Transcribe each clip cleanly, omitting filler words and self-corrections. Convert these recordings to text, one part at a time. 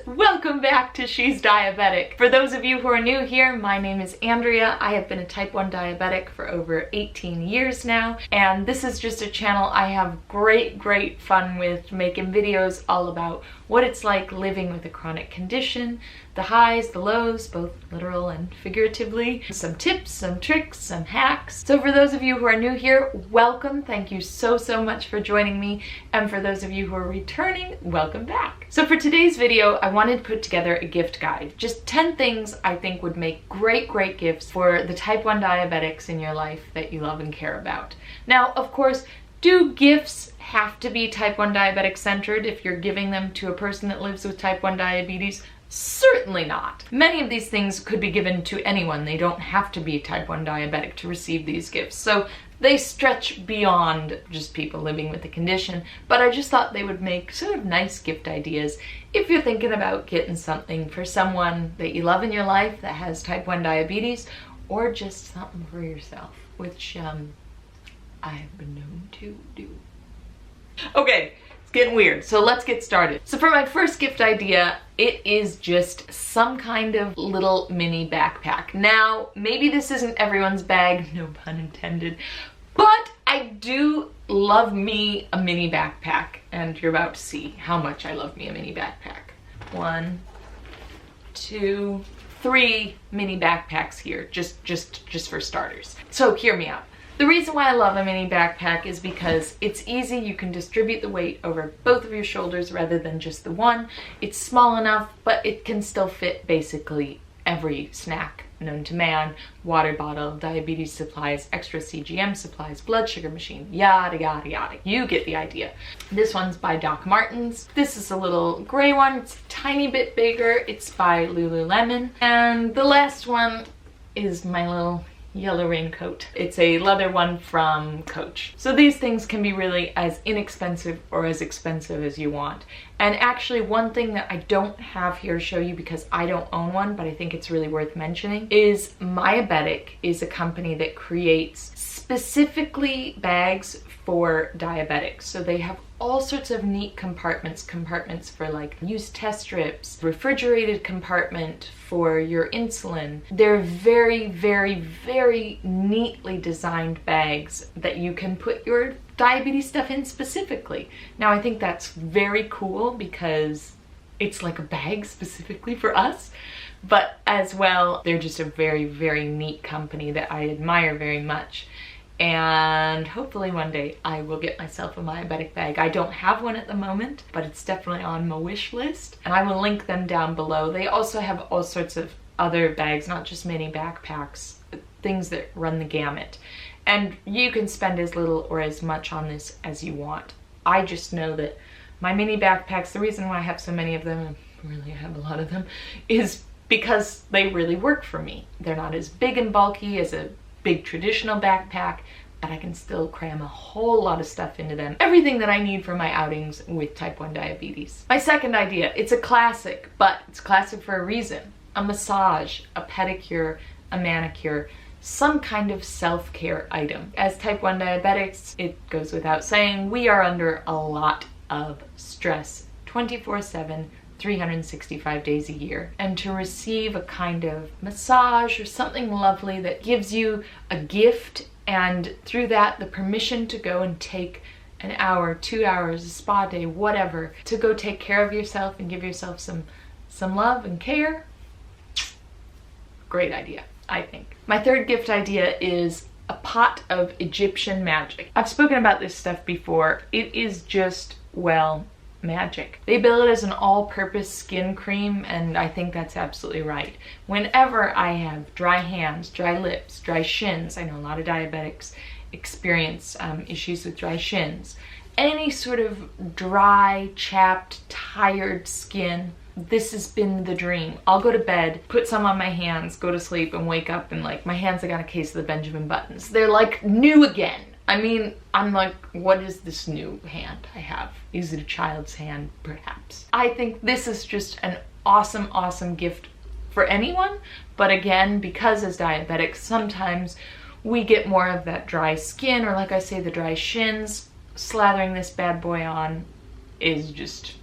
welcome back to She's Diabetic. For those of you who are new here, my name is Andrea. I have been a type 1 diabetic for over 18 years now, and this is just a channel I have great fun with, making videos all about what it's like living with a chronic condition, the highs, the lows, both literal and figuratively, some tips, some tricks, some hacks. So for those of you who are new here, welcome. Thank you so much for joining me. And for those of you who are returning, welcome back. So for today's video, I wanted to put together a gift guide. Just 10 things I think would make great gifts for the type 1 diabetics in your life that you love and care about. Now, of course, do gifts have to be type 1 diabetic centered if you're giving them to a person that lives with type 1 diabetes? Certainly not. Many of these things could be given to anyone. They don't have to be type 1 diabetic to receive these gifts. So they stretch beyond just people living with the condition, but I just thought they would make sort of nice gift ideas if you're thinking about getting something for someone that you love in your life that has type 1 diabetes, or just something for yourself, which I have been known to do. Okay, it's getting weird, so let's get started. So for my first gift idea, it is just some kind of little mini backpack. Now, maybe this isn't everyone's bag, no pun intended, but I do love me a mini backpack, and you're about to see how much I love me a mini backpack. 1, 2, 3 mini backpacks here, just for starters. So hear me out. The reason why I love a mini backpack is because it's easy. You can distribute the weight over both of your shoulders rather than just the one. It's small enough, but it can still fit basically every snack known to man, water bottle, diabetes supplies, extra CGM supplies, blood sugar machine, yada yada. You get the idea. This one's by Doc Martens. This is a little gray one. It's a tiny bit bigger. It's by Lululemon. And the last one is my little yellow raincoat. It's a leather one from Coach. So these things can be really as inexpensive or as expensive as you want. And actually, one thing that I don't have here to show you because I don't own one, but I think it's really worth mentioning, is Myabetic is a company that creates specifically bags for diabetics. So they have all sorts of neat compartments for like used test strips, refrigerated compartment for your insulin. They're very neatly designed bags that you can put your diabetes stuff in specifically. Now I think that's very cool because it's like a bag specifically for us, but as well, they're just a very neat company that I admire very much. And hopefully one day I will get myself a Myabetic bag. I don't have one at the moment, but it's definitely on my wish list, and I will link them down below. They also have all sorts of other bags, not just mini backpacks, things that run the gamut. And you can spend as little or as much on this as you want. I just know that my mini backpacks, the reason why I have so many of them, and really I have a lot of them, is because they really work for me. They're not as big and bulky as a big traditional backpack, but I can still cram a whole lot of stuff into them. Everything that I need for my outings with type 1 diabetes. My second idea, it's a classic, but it's classic for a reason. A massage, a pedicure, a manicure, some kind of self-care item. As type 1 diabetics, it goes without saying, we are under a lot of stress 24/7, 365 days a year, and to receive a kind of massage or something lovely that gives you a gift, and through that the permission to go and take an hour, 2 hours, a spa day, whatever, to go take care of yourself and give yourself some love and care. Great idea, I think. My third gift idea is a pot of Egyptian magic. I've spoken about this stuff before. It is just, well, magic. They bill it as an all-purpose skin cream, and I think that's absolutely right. Whenever I have dry hands, dry lips, dry shins, I know a lot of diabetics experience issues with dry shins, any sort of dry, chapped, tired skin, this has been the dream. I'll go to bed, put some on my hands, go to sleep, and wake up and like my hands, I got a case of the Benjamin Buttons. They're like new again. I mean, I'm like, what is this new hand I have? Is it a child's hand, perhaps? I think this is just an awesome gift for anyone. But again, because as diabetics, sometimes we get more of that dry skin, or like I say, the dry shins. Slathering this bad boy on is just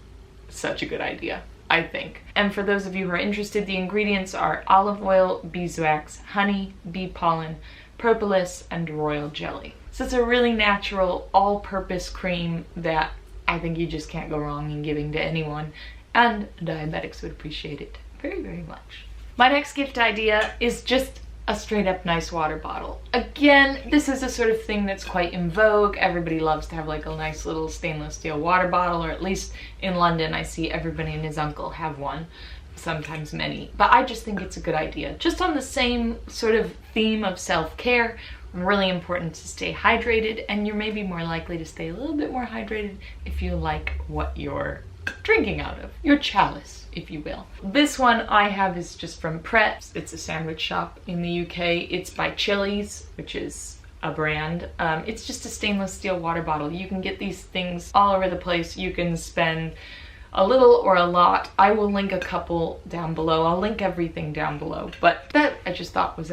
such a good idea. I think. And for those of you who are interested, the ingredients are olive oil, beeswax, honey, bee pollen, propolis, and royal jelly. So it's a really natural, all-purpose cream that I think you just can't go wrong in giving to anyone, and diabetics would appreciate it very, very much. My next gift idea is just a straight up nice water bottle. Again, this is a sort of thing that's quite in vogue. Everybody loves to have like a nice little stainless steel water bottle, or at least in London I see everybody and his uncle have one, sometimes many. But I just think it's a good idea. Just on the same sort of theme of self-care, really important to stay hydrated, and you're maybe more likely to stay a little bit more hydrated if you like what you're drinking out of, your chalice, if you will. This one I have is just from Pret. It's a sandwich shop in the UK. It's by Chili's, which is a brand. It's just a stainless steel water bottle. You can get these things all over the place. You can spend a little or a lot. I will link a couple down below. I'll link everything down below, but that I just thought was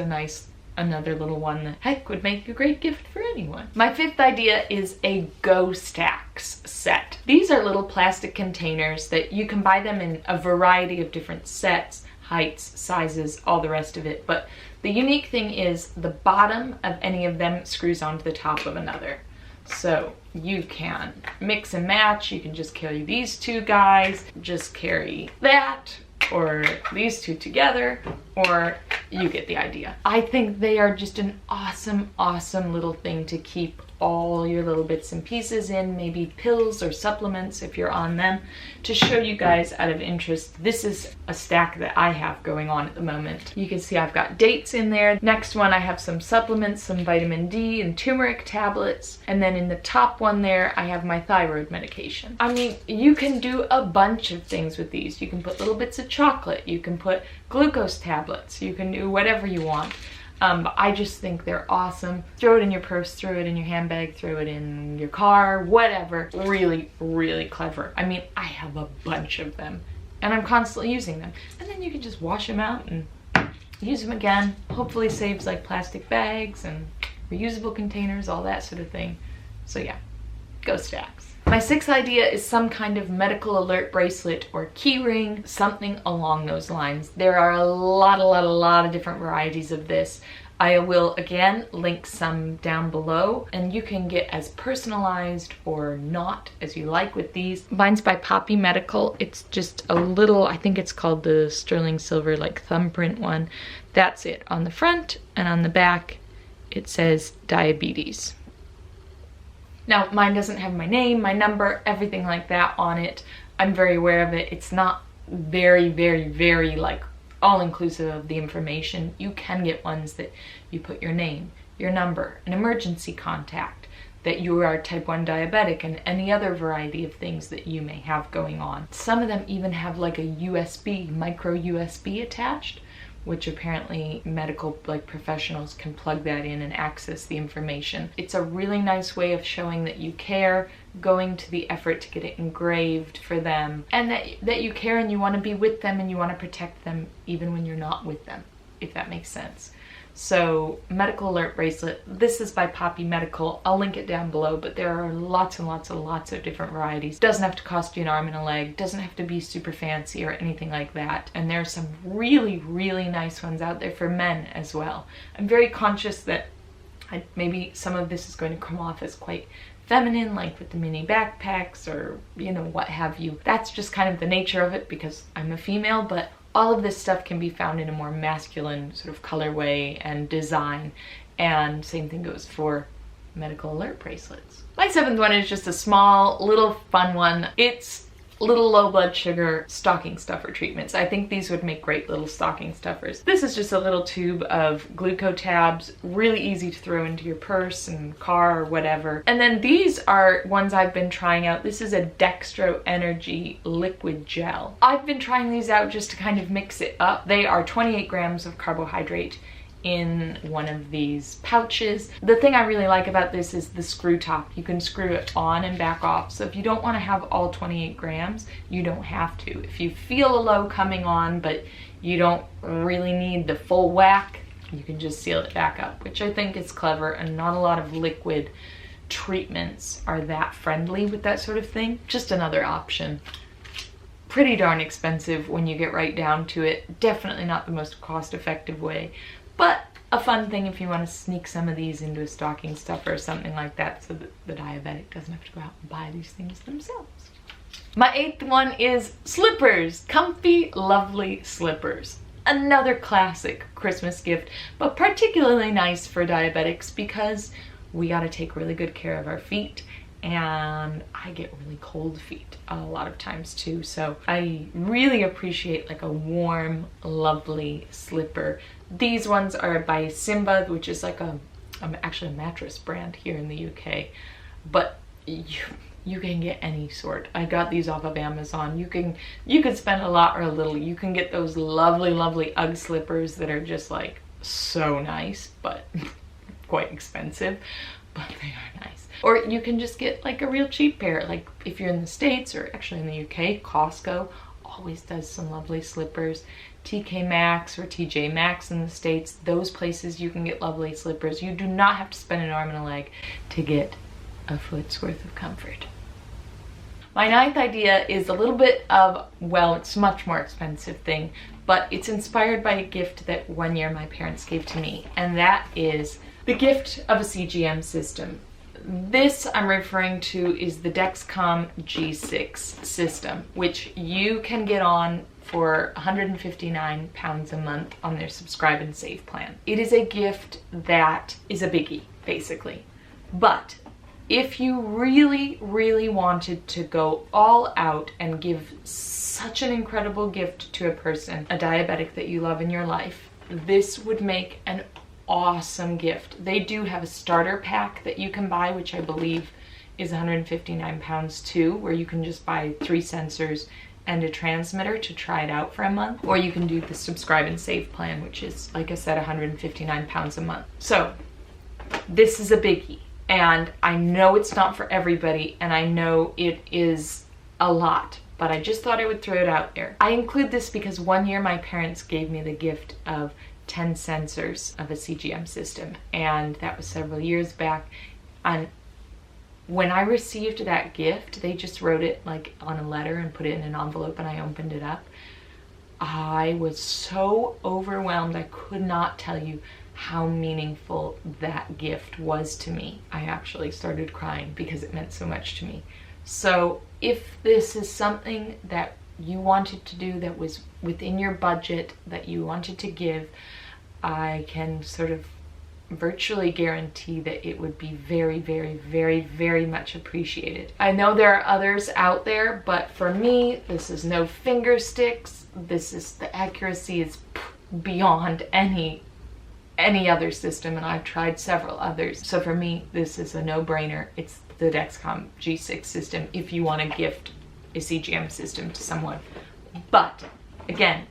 another little one that heck would make a great gift for anyone. My fifth idea is a GoStax set. These are little plastic containers that you can buy them in a variety of different sets, heights, sizes, all the rest of it. But the unique thing is the bottom of any of them screws onto the top of another. So you can mix and match. You can just carry these two guys, just carry that, or these two together, or you get the idea. I think they are just an awesome, awesome little thing to keep all your little bits and pieces in, maybe pills or supplements if you're on them. To show you guys out of interest, this is a stack that I have going on at the moment. You can see I've got dates in there. Next one I have some supplements, some vitamin D and turmeric tablets, and then in the top one there I have my thyroid medication. I mean, you can do a bunch of things with these. You can put little bits of chocolate, you can put glucose tablets, you can do whatever you want. But I just think they're awesome. Throw it in your purse, throw it in your handbag, throw it in your car, whatever. Really, really clever. I mean, I have a bunch of them and I'm constantly using them. And then you can just wash them out and use them again. Hopefully saves like plastic bags and reusable containers, all that sort of thing. So yeah, GoStax. My sixth idea is some kind of medical alert bracelet or key ring, something along those lines. There are a lot of different varieties of this. I will again link some down below, and you can get as personalized or not as you like with these. Mine's by Poppy Medical. It's just a little, I think it's called the sterling silver like thumbprint one. That's it on the front, and on the back it says Diabetes. Now, mine doesn't have my name, my number, everything like that on it. I'm very aware of it. It's not very like all-inclusive of the information. You can get ones that you put your name, your number, an emergency contact, that you are type 1 diabetic, and any other variety of things that you may have going on. Some of them even have like a USB, micro USB attached, which apparently medical professionals can plug that in and access the information. It's a really nice way of showing that you care, going to the effort to get it engraved for them, and that you care and you want to be with them and you want to protect them even when you're not with them, if that makes sense. So, medical alert bracelet. This is by Poppy Medical. I'll link it down below, but there are lots of different varieties. Doesn't have to cost you an arm and a leg. Doesn't have to be super fancy or anything like that. And there are some really nice ones out there for men as well. I'm very conscious that maybe some of this is going to come off as quite feminine, like with the mini backpacks or, you know, what have you. That's just kind of the nature of it because I'm a female, but all of this stuff can be found in a more masculine sort of colorway and design, and same thing goes for medical alert bracelets. My seventh one is just a small, little fun one. It's little low blood sugar stocking stuffer treatments. I think these would make great little stocking stuffers. This is just a little tube of glucotabs, really easy to throw into your purse and car or whatever. And then these are ones I've been trying out. This is a Dextro Energy liquid gel. I've been trying these out just to kind of mix it up. They are 28 grams of carbohydrate in one of these pouches. The thing I really like about this is the screw top. You can screw it on and back off. So if you don't want to have all 28 grams, you don't have to. If you feel a low coming on, but you don't really need the full whack, you can just seal it back up, which I think is clever, and not a lot of liquid treatments are that friendly with that sort of thing. Just another option. pretty darn expensive when you get right down to it. Definitely not the most cost-effective way, but a fun thing if you want to sneak some of these into a stocking stuffer or something like that, so that the diabetic doesn't have to go out and buy these things themselves. My 8th one is slippers. Comfy, lovely slippers. Another classic Christmas gift, but particularly nice for diabetics because we got to take really good care of our feet, and I get really cold feet a lot of times too, so I really appreciate like a warm, lovely slipper. These ones are by Simba, which is like actually a mattress brand here in the UK, but you can get any sort. I got these off of Amazon. You can spend a lot or a little. You can get those lovely, lovely UGG slippers that are just like so nice, but quite expensive, but they are nice. Or you can just get like a real cheap pair. Like if you're in the States, or actually in the UK, Costco always does some lovely slippers. TK Maxx or TJ Maxx in the States, those places you can get lovely slippers. You do not have to spend an arm and a leg to get a foot's worth of comfort. My 9th idea is a little bit of, well, it's a much more expensive thing, but it's inspired by a gift that one year my parents gave to me, and that is the gift of a CGM system. This I'm referring to is the Dexcom G6 system, which you can get on for £159 a month on their subscribe and save plan. It is a gift that is a biggie, basically. But if you really, really wanted to go all out and give such an incredible gift to a person, a diabetic that you love in your life, this would make an awesome gift. They do have a starter pack that you can buy, which I believe is £159 too, where you can just buy 3 sensors and a transmitter to try it out for a month. Or you can do the subscribe and save plan, which is, like I said, £159 a month. So this is a biggie. And I know it's not for everybody, and I know it is a lot, but I just thought I would throw it out there. I include this because one year my parents gave me the gift of 10 sensors of a CGM system, and that was several years back. And when I received that gift, they just wrote it like on a letter and put it in an envelope, and I opened it up. I was so overwhelmed, I could not tell you how meaningful that gift was to me. I actually started crying because it meant so much to me. So if this is something that you wanted to do, that was within your budget, that you wanted to give, I can sort of virtually guarantee that it would be very, very, very, very much appreciated. I know there are others out there, but for me, this is no finger sticks. This is, the accuracy is beyond any other system, and I've tried several others. So for me, this is a no-brainer. It's the Dexcom G6 system if you want to gift a CGM system to someone. But again,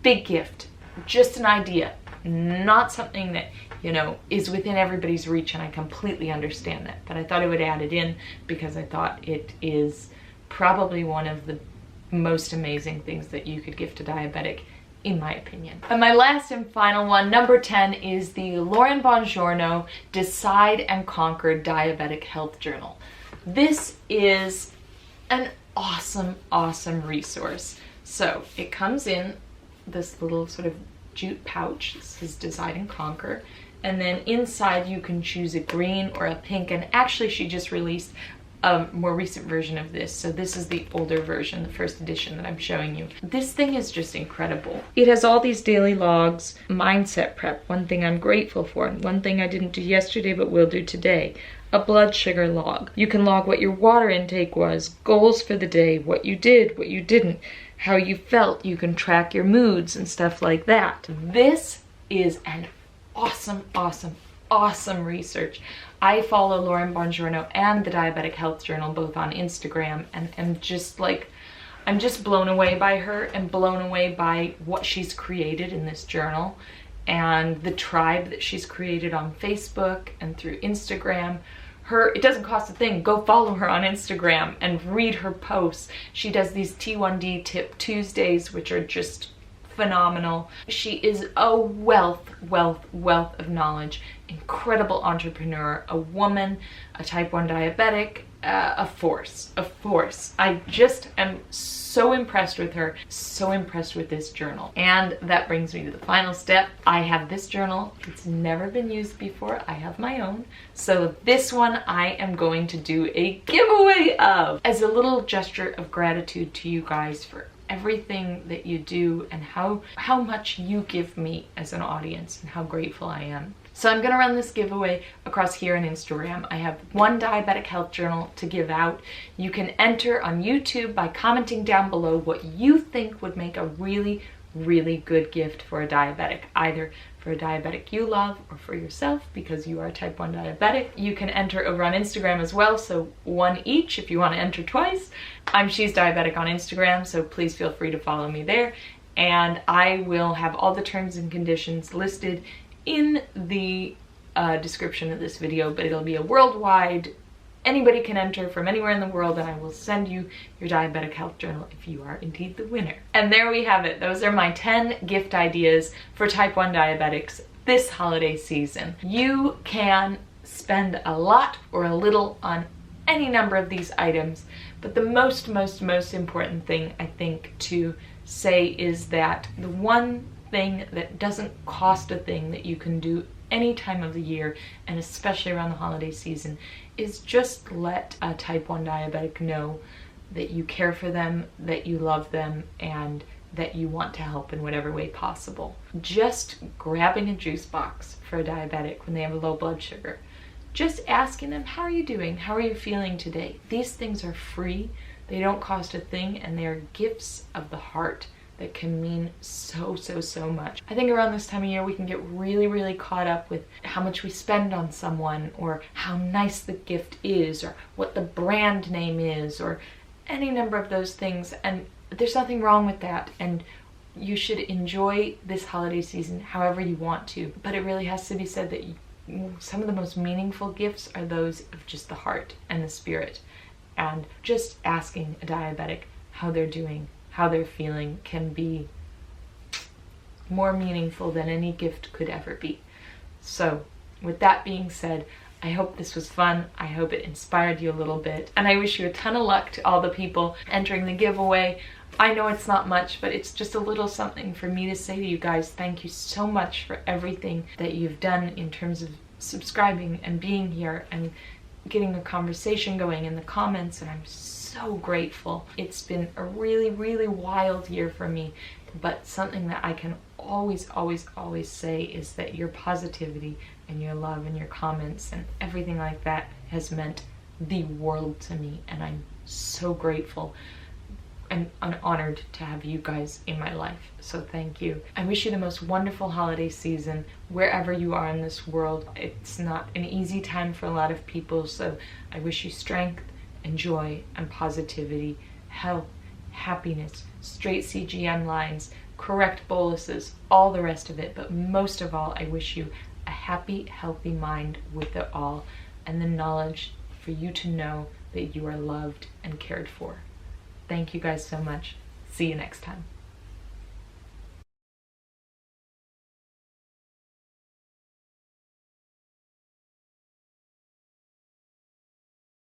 big gift, just an idea, not something that, you know, is within everybody's reach, and I completely understand that. But I thought I would add it in because I thought it is probably one of the most amazing things that you could gift a diabetic, in my opinion. And my last and final one, number 10, is the Lauren Bongiorno Decide and Conquer Diabetic Health Journal. This is an awesome, awesome resource. So it comes in this little sort of jute pouch. This is Decide and Conquer. And then inside you can choose a green or a pink. And actually she just released a more recent version of this. So this is the older version, the first edition that I'm showing you. This thing is just incredible. It has all these daily logs, mindset prep, one thing I'm grateful for, one thing I didn't do yesterday but will do today, a blood sugar log. You can log what your water intake was, goals for the day, what you did, what you didn't, how you felt. You can track your moods and stuff like that. This is an awesome, awesome, awesome research. I follow Lauren Bongiorno and the Diabetic Health Journal both on Instagram, and am just like, I'm just blown away by her and blown away by what she's created in this journal and the tribe that she's created on Facebook and through Instagram. It doesn't cost a thing. Go follow her on Instagram and read her posts. She does these T1D Tip Tuesdays, which are just phenomenal. She is a wealth of knowledge, incredible entrepreneur, a woman, a type 1 diabetic, a force. I just am so impressed with her, so impressed with this journal. And that brings me to the final step. I have this journal. It's never been used before. I have my own. So this one I am going to do a giveaway of as a little gesture of gratitude to you guys for everything that you do and how much you give me as an audience and how grateful I am. So I'm gonna run this giveaway across here on Instagram. I have one diabetic health journal to give out. You can enter on YouTube by commenting down below what you think would make a really, really good gift for a diabetic, either for a diabetic you love or for yourself because you are type 1 diabetic. You can enter over on Instagram as well, so one each if you want to enter twice. I'm She's Diabetic on Instagram, so please feel free to follow me there. And I will have all the terms and conditions listed in the description of this video, but it'll be a worldwide, anybody can enter from anywhere in the world, and I will send you your diabetic health journal if you are indeed the winner. And there we have it. Those are my 10 gift ideas for type 1 diabetics this holiday season. You can spend a lot or a little on any number of these items, but the most important thing I think to say is that the one thing that doesn't cost a thing that you can do any time of the year, and especially around the holiday season, is just let a type 1 diabetic know that you care for them, that you love them, and that you want to help in whatever way possible. Just grabbing a juice box for a diabetic when they have a low blood sugar, just asking them, how are you doing? How are you feeling today? These things are free, they don't cost a thing, and they are gifts of the heart that can mean so much. I think around this time of year we can get really caught up with how much we spend on someone, or how nice the gift is, or what the brand name is, or any number of those things, and there's nothing wrong with that, and you should enjoy this holiday season however you want to, but it really has to be said that some of the most meaningful gifts are those of just the heart and the spirit, and just asking a diabetic how they're doing, how they're feeling, can be more meaningful than any gift could ever be. So with that being said, I hope this was fun. I hope it inspired you a little bit, and I wish you a ton of luck to all the people entering the giveaway. I know it's not much, but it's just a little something for me to say to you guys. Thank you so much for everything that you've done in terms of subscribing and being here and getting the conversation going in the comments, and I'm so grateful. It's been a really wild year for me, but something that I can always say is that your positivity and your love and your comments and everything like that has meant the world to me, and I'm so grateful and honored to have you guys in my life. So thank you. I wish you the most wonderful holiday season wherever you are in this world. It's not an easy time for a lot of people, so I wish you strength and joy and positivity, health, happiness, straight CGM lines, correct boluses, all the rest of it. But most of all, I wish you a happy, healthy mind with it all, and the knowledge for you to know that you are loved and cared for. Thank you guys so much. See you next time.